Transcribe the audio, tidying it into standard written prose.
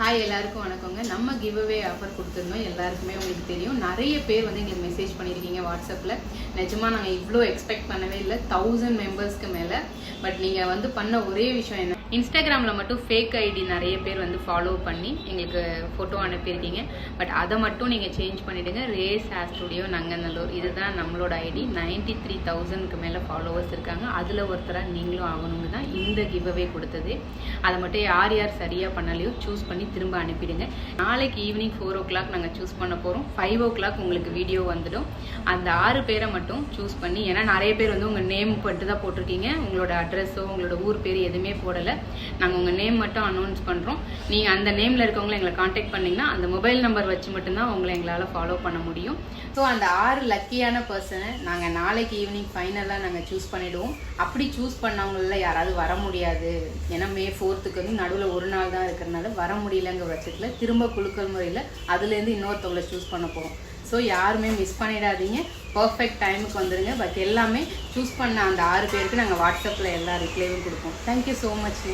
Hi எல்லாருக்கும் வணக்கங்க. நம்ம கிவ் அவே ஆஃபர் கொடுத்துருந்தோம். எல்லாருக்குமே உங்களுக்கு தெரியும். நிறைய பேர் வந்து எங்களுக்கு மெசேஜ் பண்ணியிருக்கீங்க வாட்ஸ்அப்பில். நிஜமாக நாங்கள் இவ்வளோ எக்ஸ்பெக்ட் பண்ணவே இல்லை, 1000 மெம்பர்ஸ்க்கு மேலே. பட் நீங்கள் வந்து பண்ண ஒரே விஷயம் என்ன, இன்ஸ்டாகிராமில் மட்டும் ஃபேக் ஐடி நிறைய பேர் வந்து ஃபாலோ பண்ணி எங்களுக்கு ஃபோட்டோ அனுப்பியிருக்கீங்க. பட் அதை மட்டும் நீங்கள் சேஞ்ச் பண்ணிவிடுங்க. ரேஸ் ஹேர் ஸ்டுடியோ நங்கநல்லூர், இதுதான் நம்மளோட ஐடி. 93,000க்கு மேலே ஃபாலோவர்ஸ் இருக்காங்க. அதில் ஒருத்தராக நீங்களும் ஆகணுங்க தான் இந்த கிவ் அவே கொடுத்தது. அதை மட்டும் யார் யார் சரியாக பண்ணலையோ சூஸ் பண்ணி திரும்ப அனுப்பிடுங்க. நாளைக்கு ஈவினிங் 4 o'clock நாங்கள் சூஸ் பண்ண போகிறோம். 5 o'clock உங்களுக்கு வீடியோ வந்துடும். அந்த 6 பேரை மட்டும் சூஸ் பண்ணி, ஏன்னா நிறைய பேர் வந்து உங்கள் நேம் மட்டும் தான் போட்டிருக்கீங்க, உங்களோட அட்ரஸோ உங்களோட ஊர் பேர் எதுவுமே போடலை. நாங்கள் உங்கள் நேம் மட்டும் அனௌன்ஸ் பண்ணுறோம். நீங்கள் அந்த நேமில் இருக்கவங்களை எங்களை காண்டாக்ட் பண்ணிங்கன்னா அந்த மொபைல் நம்பர் வச்சு மட்டும்தான் உங்களை எங்களால் ஃபாலோ பண்ண முடியும். ஸோ அந்த 6 லக்கியான பர்சனை நாங்கள் நாளைக்கு ஈவினிங் ஃபைனலாக நாங்கள் சூஸ் பண்ணிவிடுவோம். அப்படி சூஸ் பண்ணவங்கள யாராவது வர முடியாது, ஏன்னா May 4th வந்து நடுவில் ஒரு நாள் தான் இருக்கிறனால வர முடியலங்கிற பட்சத்தில் திரும்ப குலுக்கல் முறையில் அதுலேருந்து இன்னொருத்தவங்களை சூஸ் பண்ண போகிறோம். ஸோ யாருமே மிஸ் பண்ணிடாதீங்க, பர்ஃபெக்ட் டைமுக்கு வந்துடுங்க. பட் எல்லாமே சூஸ் பண்ண அந்த 6 பேருக்கு நாங்கள் வாட்ஸ்அப்பில் எல்லா ரிப்ளைவும் கொடுப்போம். Thank you so much.